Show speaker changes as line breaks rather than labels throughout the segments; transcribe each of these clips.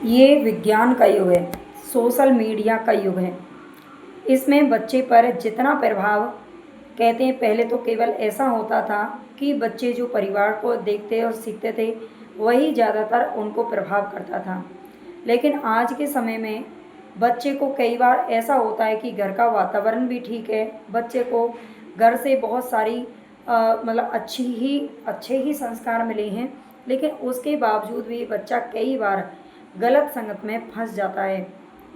ये विज्ञान का युग है, सोशल मीडिया का युग है। इसमें बच्चे पर जितना प्रभाव, कहते हैं पहले तो केवल ऐसा होता था कि बच्चे जो परिवार को देखते और सीखते थे वही ज़्यादातर उनको प्रभाव करता था। लेकिन आज के समय में बच्चे को कई बार ऐसा होता है कि घर का वातावरण भी ठीक है, बच्चे को घर से बहुत सारी मतलब अच्छे ही संस्कार मिले हैं, लेकिन उसके बावजूद भी बच्चा कई बार गलत संगत में फंस जाता है,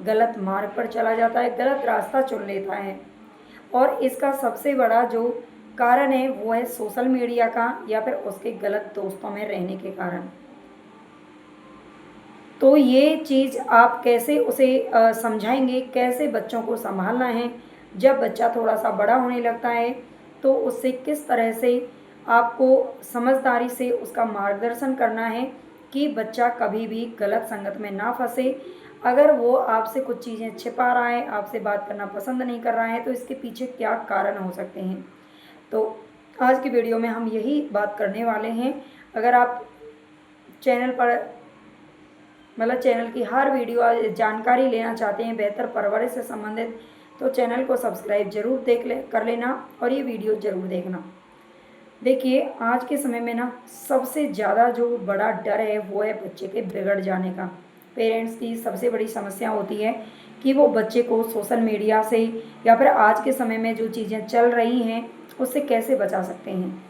गलत मार्ग पर चला जाता है, गलत रास्ता चुन लेता है। और इसका सबसे बड़ा जो कारण है वो है सोशल मीडिया का, या फिर उसके गलत दोस्तों में रहने के कारण। तो ये चीज़ आप कैसे उसे समझाएंगे, कैसे बच्चों को संभालना है जब बच्चा थोड़ा सा बड़ा होने लगता है, तो उससे किस तरह से आपको समझदारी से उसका मार्गदर्शन करना है कि बच्चा कभी भी गलत संगत में ना फंसे। अगर वो आपसे कुछ चीज़ें छिपा रहा है, आपसे बात करना पसंद नहीं कर रहा है, तो इसके पीछे क्या कारण हो सकते हैं। तो आज की वीडियो में हम यही बात करने वाले हैं। अगर आप चैनल पर मतलब चैनल की हर वीडियो जानकारी लेना चाहते हैं बेहतर परवरिश से संबंधित, तो चैनल को सब्सक्राइब जरूर कर लेना और ये वीडियो ज़रूर देखना। देखिए, आज के समय में ना सबसे ज़्यादा जो बड़ा डर है वो है बच्चे के बिगड़ जाने का। पेरेंट्स की सबसे बड़ी समस्या होती है कि वो बच्चे को सोशल मीडिया से या फिर आज के समय में जो चीज़ें चल रही हैं उससे कैसे बचा सकते हैं।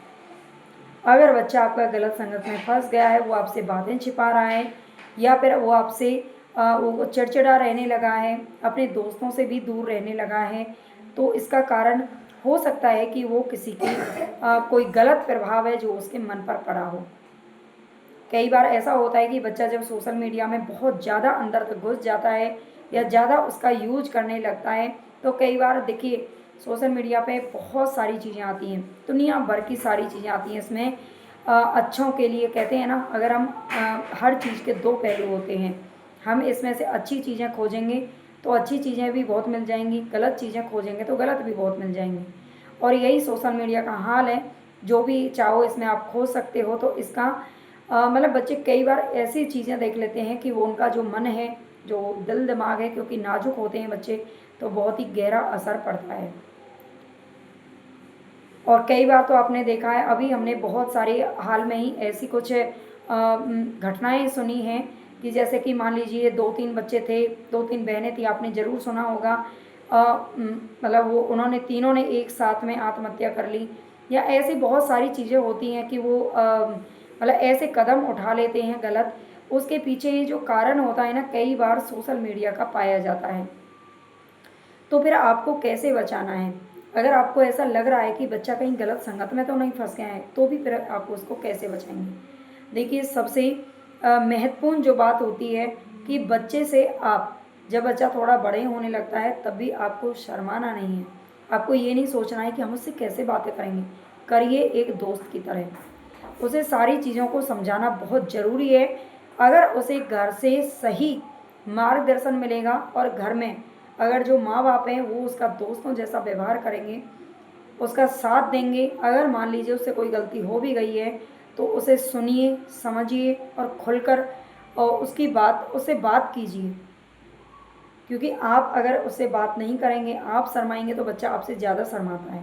अगर बच्चा आपका गलत संगत में फंस गया है, वो आपसे बातें छिपा रहा है, या फिर वो आपसे वो चिड़चिड़ा रहने लगा है, अपने दोस्तों से भी दूर रहने लगा है, तो इसका कारण हो सकता है कि वो किसी की कोई गलत प्रभाव है जो उसके मन पर पड़ा हो। कई बार ऐसा होता है कि बच्चा जब सोशल मीडिया में बहुत ज़्यादा अंदर तक घुस जाता है या ज़्यादा उसका यूज करने लगता है, तो कई बार देखिए सोशल मीडिया पे बहुत सारी चीज़ें आती हैं, दुनिया भर की सारी चीज़ें आती हैं। इसमें अच्छों के लिए कहते हैं ना, अगर हम हर चीज़ के दो पहलू होते हैं। हम इसमें से अच्छी चीज़ें खोजेंगे तो अच्छी चीज़ें भी बहुत मिल जाएंगी, गलत चीज़ें खोजेंगे तो गलत भी बहुत मिल जाएंगी। और यही सोशल मीडिया का हाल है, जो भी चाहो इसमें आप खोज सकते हो। तो इसका मतलब बच्चे कई बार ऐसी चीज़ें देख लेते हैं कि वो उनका जो मन है, जो दिल दिमाग है, क्योंकि नाजुक होते हैं बच्चे, तो बहुत ही गहरा असर पड़ता है। और कई बार तो आपने देखा है, अभी हमने बहुत सारे हाल में ही ऐसी कुछ घटनाएं सुनी हैं कि जैसे कि मान लीजिए 2-3 बच्चे थे, 2-3 बहनें थी, आपने ज़रूर सुना होगा। मतलब वो उन्होंने तीनों ने एक साथ में आत्महत्या कर ली, या ऐसी बहुत सारी चीज़ें होती हैं कि वो मतलब ऐसे कदम उठा लेते हैं गलत। उसके पीछे जो कारण होता है ना, कई बार सोशल मीडिया का पाया जाता है। तो फिर आपको कैसे बचाना है। अगर आपको ऐसा लग रहा है कि बच्चा कहीं गलत संगत में तो नहीं फंस गया है, तो भी फिर आप उसको कैसे बचाएंगे। देखिए, सबसे महत्वपूर्ण जो बात होती है कि बच्चे से आप जब बच्चा थोड़ा बड़े होने लगता है तब भी आपको शर्माना नहीं है। आपको ये नहीं सोचना है कि हम उससे कैसे बातें करेंगे, करिए एक दोस्त की तरह। उसे सारी चीज़ों को समझाना बहुत ज़रूरी है। अगर उसे घर से सही मार्गदर्शन मिलेगा और घर में अगर जो माँ बाप हैं वो उसका दोस्तों जैसा व्यवहार करेंगे, उसका साथ देंगे, अगर मान लीजिए उससे कोई गलती हो भी गई है तो उसे सुनिए, समझिए और खुलकर और उससे बात कीजिए। क्योंकि आप अगर उससे बात नहीं करेंगे, आप शर्माएंगे, तो बच्चा आपसे ज़्यादा शर्माता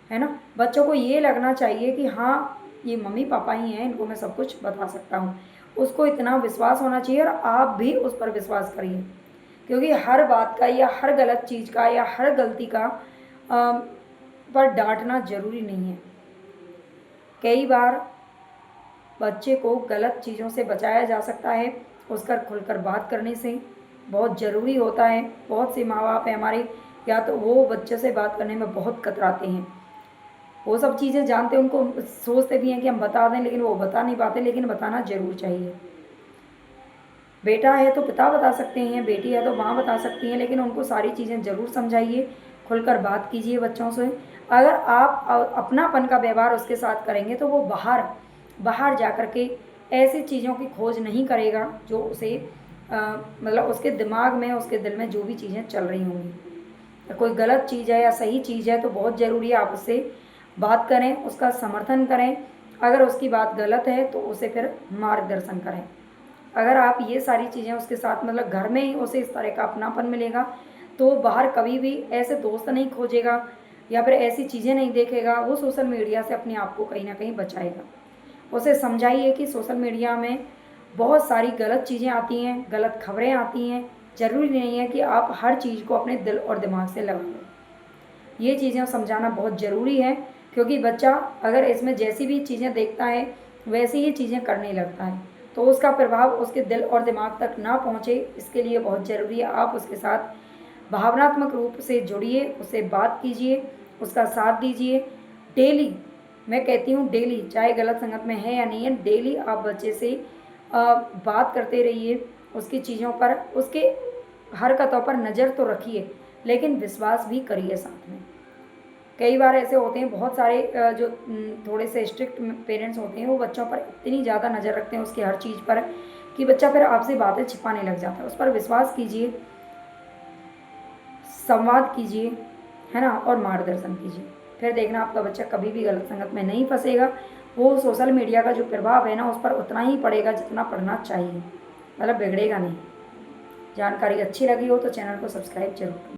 है ना। बच्चों को ये लगना चाहिए कि हाँ, ये मम्मी पापा ही हैं, इनको मैं सब कुछ बता सकता हूँ। उसको इतना विश्वास होना चाहिए और आप भी उस पर विश्वास करिए। क्योंकि हर बात का या हर गलत चीज़ का या हर गलती का पर डांटना ज़रूरी नहीं है। कई बार बच्चे को गलत चीज़ों से बचाया जा सकता है उसका खुलकर बात करने से। बहुत ज़रूरी होता है। बहुत से माँ बाप हैं हमारे, या तो वो बच्चे से बात करने में बहुत कतराते हैं, वो सब चीज़ें जानते हैं, उनको सोचते भी हैं कि हम बता दें, लेकिन वो बता नहीं पाते। लेकिन बताना ज़रूर चाहिए। बेटा है तो पिता बता सकते हैं, बेटी है तो माँ बता सकती हैं, लेकिन उनको सारी चीज़ें ज़रूर समझाइए, खुलकर बात कीजिए बच्चों से। अगर आप अपनापन का व्यवहार उसके साथ करेंगे तो वो बाहर जा कर के ऐसी चीज़ों की खोज नहीं करेगा जो उसे मतलब उसके दिमाग में, उसके दिल में जो भी चीज़ें चल रही होंगी। कोई गलत चीज़ है या सही चीज़ है तो बहुत ज़रूरी है आप उससे बात करें, उसका समर्थन करें। अगर उसकी बात गलत है तो उसे फिर मार्गदर्शन करें। अगर आप ये सारी चीज़ें उसके साथ मतलब घर में ही उसे इस तरह का अपनापन मिलेगा, तो बाहर कभी भी ऐसे दोस्त नहीं खोजेगा या फिर ऐसी चीज़ें नहीं देखेगा। वो सोशल मीडिया से अपने आप को कहीं ना कहीं बचाएगा। उसे समझाइए कि सोशल मीडिया में बहुत सारी गलत चीज़ें आती हैं, गलत खबरें आती हैं। ज़रूरी नहीं है कि आप हर चीज़ को अपने दिल और दिमाग से लगा लो। ये चीज़ें समझाना बहुत ज़रूरी है, क्योंकि बच्चा अगर इसमें जैसी भी चीज़ें देखता है वैसी ही चीज़ें करने लगता है, तो उसका प्रभाव उसके दिल और दिमाग तक ना पहुँचे, इसके लिए बहुत ज़रूरी है आप उसके साथ भावनात्मक रूप से जुड़िए, उससे बात कीजिए, उसका साथ दीजिए। डेली, मैं कहती हूँ डेली, चाहे गलत संगत में है या नहीं है, डेली आप बच्चे से बात करते रहिए, उसकी चीज़ों पर, उसके हरकतों पर नज़र तो रखिए, लेकिन विश्वास भी करिए साथ में। कई बार ऐसे होते हैं बहुत सारे जो थोड़े से स्ट्रिक्ट पेरेंट्स होते हैं, वो बच्चों पर इतनी ज़्यादा नज़र रखते हैं उसकी हर चीज़ पर, कि बच्चा फिर आपसे बातें छिपाने लग जाता है। उस पर विश्वास कीजिए, संवाद कीजिए, है ना, और मार्गदर्शन कीजिए। फिर देखना आपका बच्चा कभी भी गलत संगत में नहीं फंसेगा। वो सोशल मीडिया का जो प्रभाव है ना, उस पर उतना ही पड़ेगा जितना पड़ना चाहिए, मतलब बिगड़ेगा नहीं। जानकारी अच्छी लगी हो तो चैनल को सब्सक्राइब जरूर करें।